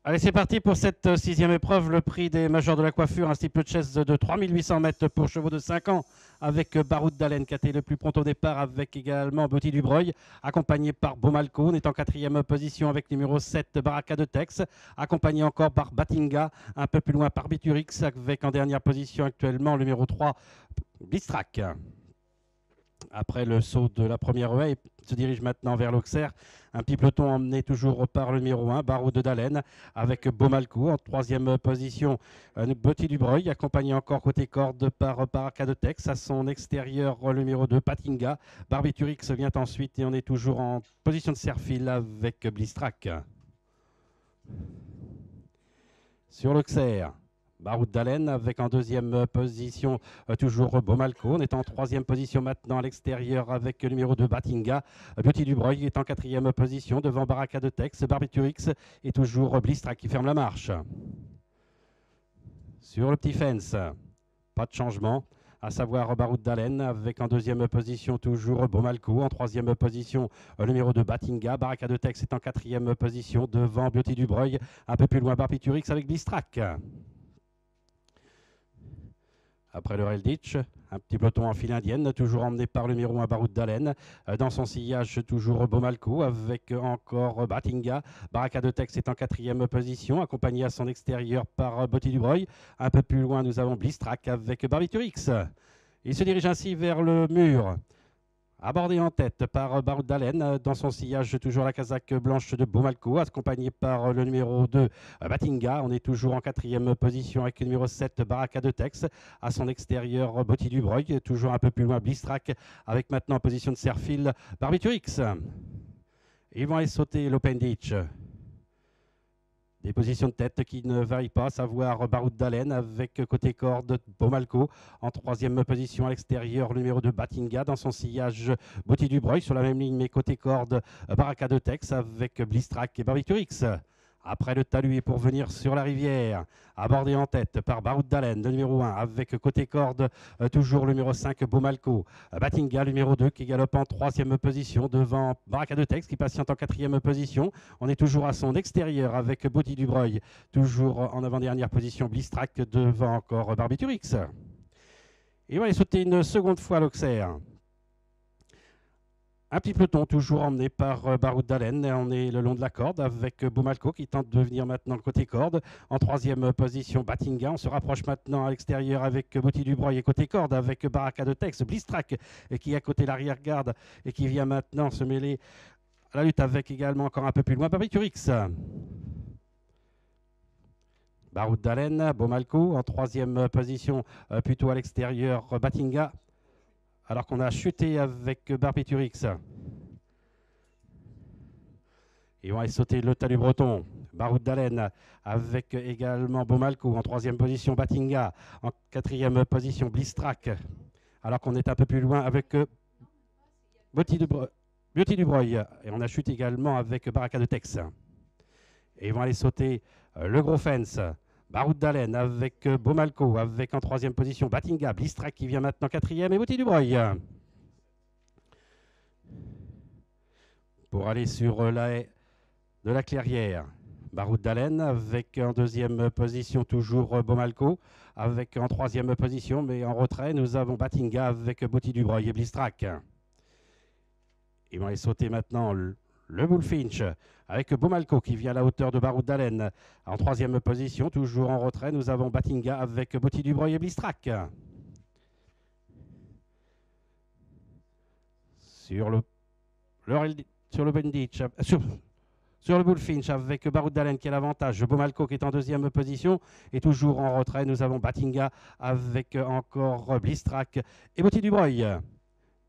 Allez, c'est parti pour cette sixième épreuve, le prix des majors de la coiffure, un steeple chase de 3800 mètres pour chevaux de 5 ans, avec Baroud d'Alen qui a été le plus prompt au départ, avec également Beauty Dubreuil, accompagné par Beaumalco, on est en quatrième position avec numéro 7, Baraka de Tex, accompagné encore par Batinga, un peu plus loin par Biturix, avec en dernière position actuellement le numéro 3, Blistrac. Après le saut de la première haie, il se dirige maintenant vers l'Auxerre. Un petit peloton emmené toujours par le numéro 1, Baroud d'Alen, avec Beaumalco. En troisième position, Beauty Dubreuil, accompagné encore côté corde par Baraka de Tex. À son extérieur, le numéro 2, Patinga. Barbiturix vient ensuite et on est toujours en position de serre-fil avec Blistrac. Sur l'Auxerre, Baroud d'Alen avec en deuxième position toujours Beaumalco. On est en troisième position maintenant à l'extérieur avec le numéro 2 Batinga. Beauty Dubreuil est en quatrième position devant Baraka de Tex. Barbiturix et toujours Blistrac qui ferme la marche. Sur le petit fence, pas de changement. À savoir Baroud d'Alen avec en deuxième position toujours Beaumalco. En troisième position, le numéro 2 Batinga. Baraka de Tex est en quatrième position devant Beauty Dubreuil. Un peu plus loin Barbiturix avec Blistrac. Après le rail ditch, un petit peloton en file indienne, toujours emmené par le numéro 1 Baroud d'Alen. Dans son sillage, toujours Beaumalco avec encore Batinga. Baraka de Tex est en quatrième position, accompagné à son extérieur par Beauty Dubreuil. Un peu plus loin, nous avons Blistrac avec Barbiturix. Il se dirige ainsi vers le mur. Abordé en tête par Baroud d'Alen, dans son sillage toujours la casaque blanche de Beaumalco, accompagné par le numéro 2 Batinga. On est toujours en quatrième position avec le numéro 7 Baraka de Tex. À son extérieur, Beauty Dubreuil, toujours un peu plus loin Blistrac, avec maintenant en position de serre-fil Barbiturix. Ils vont aller sauter l'Open Ditch. Des positions de tête qui ne varient pas, à savoir Baroud d'Alen avec côté corde Beaumalco. En troisième position à l'extérieur, le numéro 2 Batinga. Dans son sillage, Beauty Dubreuil sur la même ligne, mais côté corde Baraka de Tex avec Blistrac et Barbiturix. Après le talus et pour venir sur la rivière, abordé en tête par Baroud d'Alen, le numéro 1, avec côté corde toujours le numéro 5 Beaumalco. Batinga, le numéro 2, qui galope en troisième position devant Baraka de Tex, qui patiente en quatrième position. On est toujours à son extérieur avec Beauty Dubreuil, toujours en avant-dernière position Blistrac devant encore Barbiturix. Et on va aller sauter une seconde fois à l'Auxerre. Un petit peloton toujours emmené par Baroud d'Alen. On est le long de la corde avec Beaumalco qui tente de venir maintenant côté corde. En troisième position, Batinga. On se rapproche maintenant à l'extérieur avec Beauty Dubreuil et côté corde avec Baraka de Tex. Blistrac qui est à côté l'arrière-garde et qui vient maintenant se mêler à la lutte avec également encore un peu plus loin Barbiturix. Baroud d'Alen, Beaumalco. En troisième position, plutôt à l'extérieur, Batinga. Alors qu'on a chuté avec Barbiturix. Ils vont aller sauter le talus breton. Baroud d'Alen avec également Beaumalco. En troisième position, Batinga. En quatrième position, Blistrac. Alors qu'on est un peu plus loin avec Beauty Dubreuil. Et on a chuté également avec Baraka de Tex. Et ils vont aller sauter le gros fence. Baroud d'Alen avec Beaumalco, avec en troisième position Batinga, Blistrac qui vient maintenant quatrième et Beauty Dubreuil. Pour aller sur la haie de la Clairière, Baroud d'Alen avec en deuxième position toujours Beaumalco, avec en troisième position, mais en retrait, nous avons Batinga avec Beauty Dubreuil et Blistrac. Ils vont aller sauter maintenant le Bullfinch avec Beaumalco qui vient à la hauteur de Baroud d'Alen. En troisième position, toujours en retrait, nous avons Batinga avec Beauty Dubreuil et Blistrac. Sur le Benditch, sur le Bullfinch avec Baroud d'Alen qui a l'avantage, Beaumalco qui est en deuxième position et toujours en retrait, nous avons Batinga avec encore Blistrac et Beauty Dubreuil.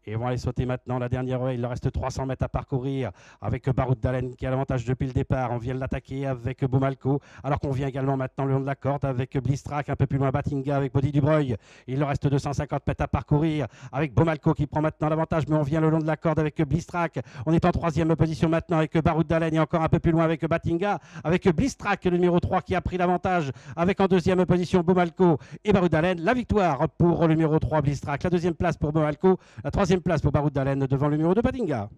Et ils vont aller sauter maintenant la dernière haie. Il leur reste 300 mètres à parcourir avec Baroud d'Alen qui a l'avantage depuis le départ. On vient de l'attaquer avec Beaumalco. Alors qu'on vient également maintenant le long de la corde avec Blistrac. Un peu plus loin Batinga avec Beauty Dubreuil. Il leur reste 250 mètres à parcourir avec Beaumalco qui prend maintenant l'avantage. Mais on vient le long de la corde avec Blistrac. On est en troisième position maintenant avec Baroud d'Alen et encore un peu plus loin avec Batinga. Avec Blistrac, le numéro 3 qui a pris l'avantage. Avec en deuxième position Beaumalco et Baroud d'Alen. La victoire pour le numéro 3 Blistrac. La deuxième place pour Beaumalco. La troisième place pour Baroud d'Alen devant le numéro 2 Batinga.